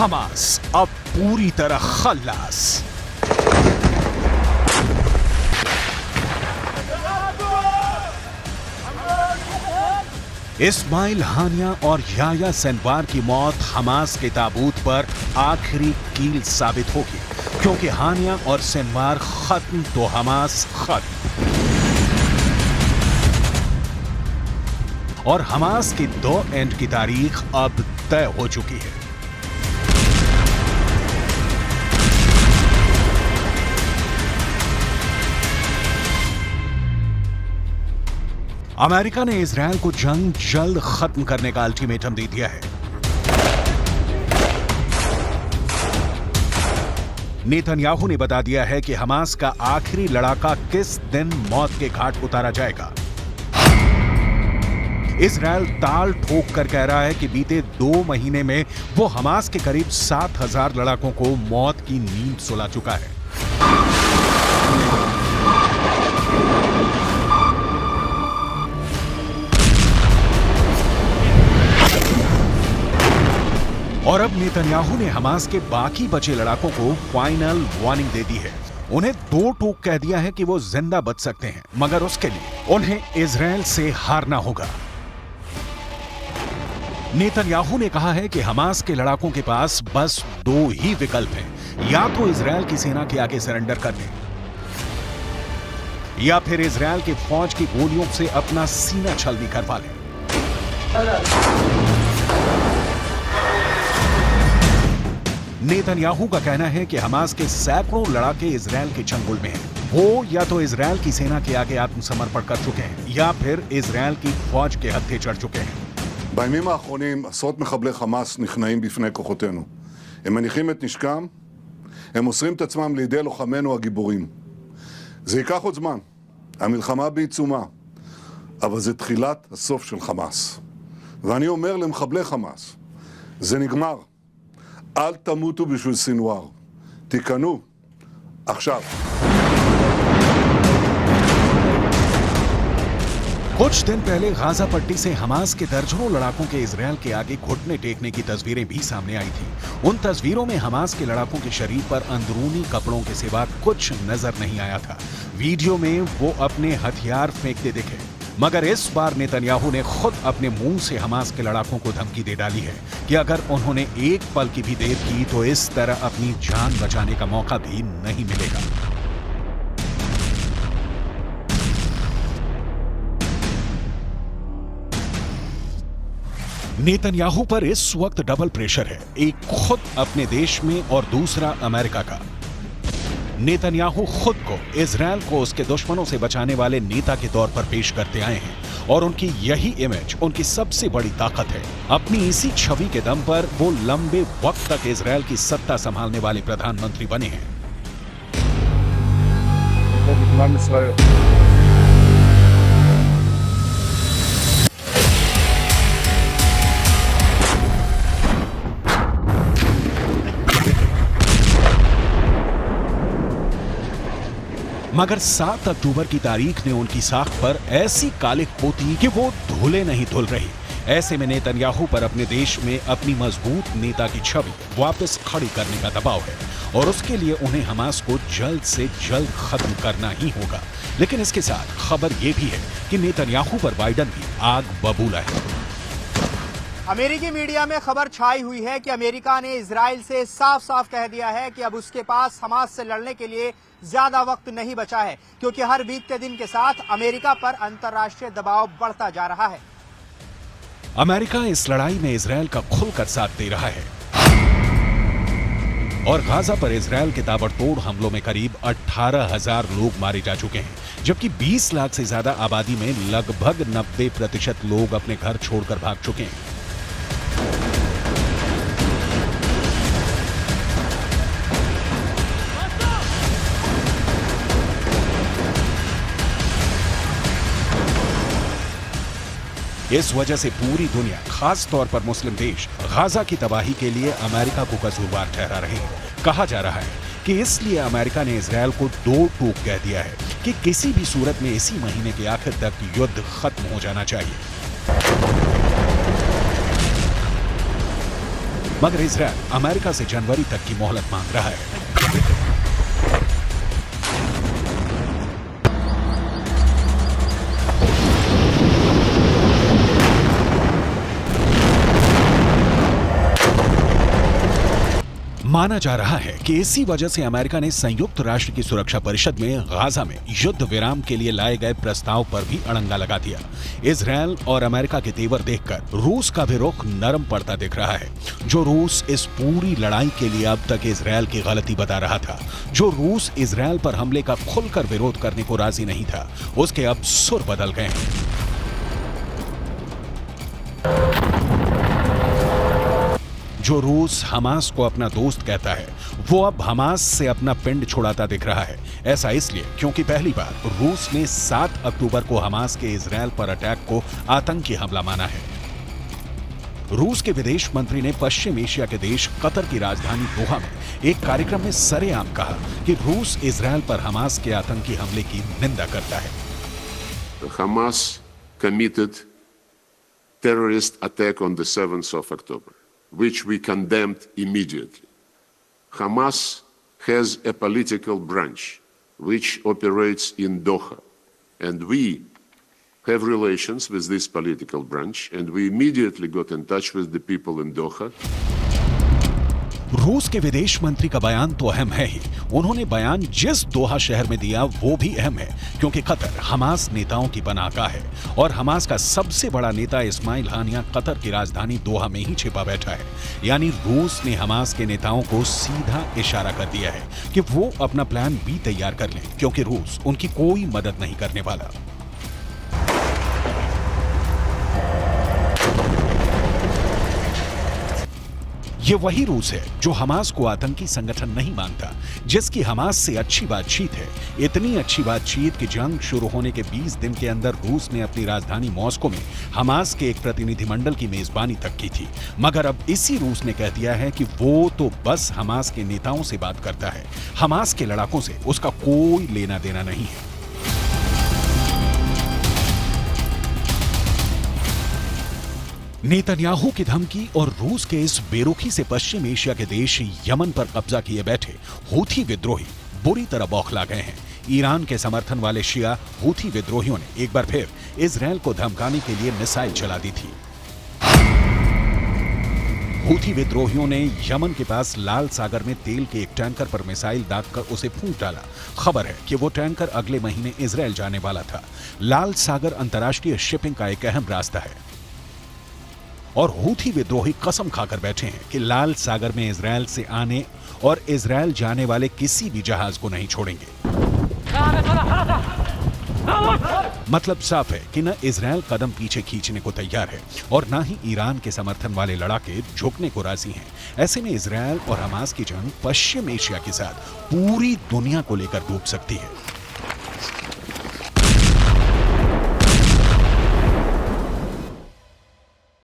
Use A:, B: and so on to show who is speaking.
A: Hamas अब पूरी तरह खल्लास। इस्माइल हानिया और याह्या सिनवार की मौत हमास के ताबूत पर आखिरी कील साबित होगी, क्योंकि हानिया और सिनवार खत्म तो हमास खत्म। और हमास की 2 एंड की तारीख अब तय हो चुकी है। अमेरिका ने इजरायल को जंग जल्द खत्म करने का अल्टीमेटम दे दिया है। नेतन्याहू ने बता दिया है कि हमास का आखिरी लड़ाका किस दिन मौत के घाट उतारा जाएगा। इजरायल ताल ठोक कर कह रहा है कि बीते 2 महीने में वो हमास के करीब 7,000 लड़ाकों को मौत की नींद सुला चुका है। और अब नेतन्याहू ने हमास के बाकी बचे लड़ाकों को फाइनल वार्निंग दे दी है। उन्हें 2 टूक कह दिया है कि वो जिंदा बच सकते हैं, मगर उसके लिए उन्हें इजरायल से हारना होगा। नेतन्याहू ने कहा है कि हमास के लड़ाकों के पास बस 2 ही विकल्प हैं, या तो इजरायल की सेना के आगे सरेंडर कर दें, या फिर इजरायल की फौज की गोलियों से अपना सीना छलनी करवा लें। नेतन्याहू का कहना है कि हमास के सैकड़ों लड़ाके इजरायल के चंगुल में हैं। वो या तो इजरायल की सेना के आगे आत्मसमर्पण कर चुके हैं, या फिर इजरायल की फौज के हत्थे चढ़ चुके हैं।
B: בימים האחרונים עשרות מחבלי חמאס נכנעים בפני כוחותינו. הם מניחים את נשקם, הם מוסרים את עצמם לידי לוחמינו הגיבורים. זה ייקח עוד זמן, המלחמה בעיצומה, אבל זה תחילת הסוף של חמאס. ואני אומר למחבלי חמאס, זה נגמר. אל תמותו בשביל סינואר. תיכנו, עכשיו.
A: कुछ दिन पहले गाजा पट्टी से हमास के दर्जनों लड़ाकों के इजरायल के आगे घुटने टेकने की तस्वीरें भी सामने आई थी। उन तस्वीरों में हमास के लड़ाकों के शरीर पर अंदरूनी कपड़ों के सिवा कुछ नजर नहीं आया था। वीडियो में वो अपने हथियार फेंकते दिखे, मगर इस बार नेतन्याहू ने खुद अपने मुंह से हमास के लड़ाकों को धमकी दे डाली है कि अगर उन्होंने एक पल की भी देर की तो इस तरह अपनी जान बचाने का मौका भी नहीं मिलेगा। नेतन्याहू पर इस वक्त डबल प्रेशर है, एक खुद अपने देश में और दूसरा अमेरिका का। नेतन्याहू खुद को इजरायल को उसके दुश्मनों से बचाने वाले नेता के तौर पर पेश करते आए हैं, और उनकी यही इमेज उनकी सबसे बड़ी ताकत है। अपनी इसी छवि के दम पर वो लंबे वक्त तक इजरायल की सत्ता संभालने वाले प्रधानमंत्री बने हैं। मगर 7 अक्टूबर की तारीख ने उनकी साख पर ऐसी कालिख पोती कि वो धुले नहीं धुल रही। ऐसे में नेतन्याहू पर अपने देश में अपनी मजबूत नेता की छवि वापस खड़ी करने का दबाव है, और उसके लिए उन्हें हमास को जल्द से जल्द खत्म करना ही होगा। लेकिन इसके साथ खबर यह भी है कि नेतन्याहू पर बाइडन भी आग बबूला है।
C: अमेरिकी मीडिया में खबर छाई हुई है कि अमेरिका ने इजराइल से साफ साफ कह दिया है कि अब उसके पास हमास से लड़ने के लिए ज्यादा वक्त नहीं बचा है, क्योंकि हर बीतते दिन के साथ अमेरिका पर अंतर्राष्ट्रीय दबाव बढ़ता जा रहा है।
A: अमेरिका इस लड़ाई में इजरायल का खुलकर साथ दे रहा है, और गाजा पर इजरायल के ताबड़तोड़ हमलों में करीब 18,000 लोग मारे जा चुके हैं, जबकि 20 लाख से ज्यादा आबादी में लगभग 90% लोग अपने घर छोड़कर भाग चुके हैं। इस वजह से पूरी दुनिया, खास तौर पर मुस्लिम देश, गाजा की तबाही के लिए अमेरिका को कसूरवार ठहरा रहे हैं। कहा जा रहा है कि इसलिए अमेरिका ने इजरायल को 2 टूक कह दिया है कि किसी भी सूरत में इसी महीने के आखिर तक युद्ध खत्म हो जाना चाहिए। मगर इजरायल अमेरिका से जनवरी तक की मोहलत मांग रहा है। माना जा रहा है कि इसी वजह से अमेरिका ने संयुक्त राष्ट्र की सुरक्षा परिषद में गाजा में युद्ध विराम के लिए लाए गए प्रस्ताव पर भी अड़ंगा लगा दिया। इजरायल और अमेरिका के तेवर देखकर रूस का भी रुख नरम पड़ता दिख रहा है। जो रूस इस पूरी लड़ाई के लिए अब तक इजरायल की गलती बता रहा था, जो रूस इजरायल पर हमले का खुलकर विरोध करने को राजी नहीं था, उसके अब सुर बदल गए हैं। जो रूस हमास को अपना दोस्त कहता है, वो अब हमास से अपना पिंड छुड़ाता दिख रहा है। ऐसा इसलिए क्योंकि पहली बार रूस ने 7 अक्टूबर को हमास के इजरायल पर अटैक को आतंकी हमला माना है। रूस के विदेश मंत्री ने पश्चिम एशिया के देश कतर की राजधानी दोहा में एक कार्यक्रम में सरेआम कहा कि रूस इजरायल पर हमास के आतंकी हमले की निंदा करता है।
D: Hamas committed terrorist attack on the 7th of October, which we condemned immediately. Hamas has a political branch which operates in Doha, and we have relations with this political branch, and we immediately got in touch with the people in Doha.
A: रूस के विदेश मंत्री का बयान तो अहम है ही, उन्होंने बयान जिस दोहा शहर में दिया वो भी अहम है, क्योंकि कतर हमास नेताओं की पनाहगाह है और हमास का सबसे बड़ा नेता इस्माइल हानिया कतर की राजधानी दोहा में ही छिपा बैठा है। यानी रूस ने हमास के नेताओं को सीधा इशारा कर दिया है कि वो अपना प्लान बी तैयार कर लें, क्योंकि रूस उनकी कोई मदद नहीं करने वाला। ये वही रूस है जो हमास को आतंकी संगठन नहीं मानता, जिसकी हमास से अच्छी बातचीत है। इतनी अच्छी बातचीत कि जंग शुरू होने के 20 दिन के अंदर रूस ने अपनी राजधानी मॉस्को में हमास के एक प्रतिनिधिमंडल की मेजबानी तक की थी। मगर अब इसी रूस ने कह दिया है कि वो तो बस हमास के नेताओं से बात करता है, हमास के लड़ाकों से उसका कोई लेना देना नहीं है। नेतन्याहू की धमकी और रूस के इस बेरुखी से पश्चिम एशिया के देश यमन पर कब्जा किए बैठे हूथी विद्रोही बुरी तरह बौखला गए हैं। ईरान के समर्थन वाले शिया हूथी विद्रोहियों ने एक बार फिर इजरायल को धमकाने के लिए मिसाइल चला दी थी। हूथी विद्रोहियों ने यमन के पास लाल सागर में तेल के एक टैंकर पर मिसाइल दागकर उसे फूंक डाला। खबर है कि वो टैंकर अगले महीने इजरायल जाने वाला था। लाल सागर अंतर्राष्ट्रीय शिपिंग का एक अहम रास्ता है और हूथी विद्रोही कसम खाकर बैठे हैं कि लाल सागर में इजरायल से आने और इजरायल जाने वाले किसी भी जहाज को नहीं छोड़ेंगे। मतलब साफ है कि न इजरायल कदम पीछे खींचने को तैयार है और न ही ईरान के समर्थन वाले लड़ाके झुकने को राजी हैं। ऐसे में इजरायल और हमास की जंग पश्चिम एशिया के साथ पूरी दुनिया को लेकर डूब सकती है।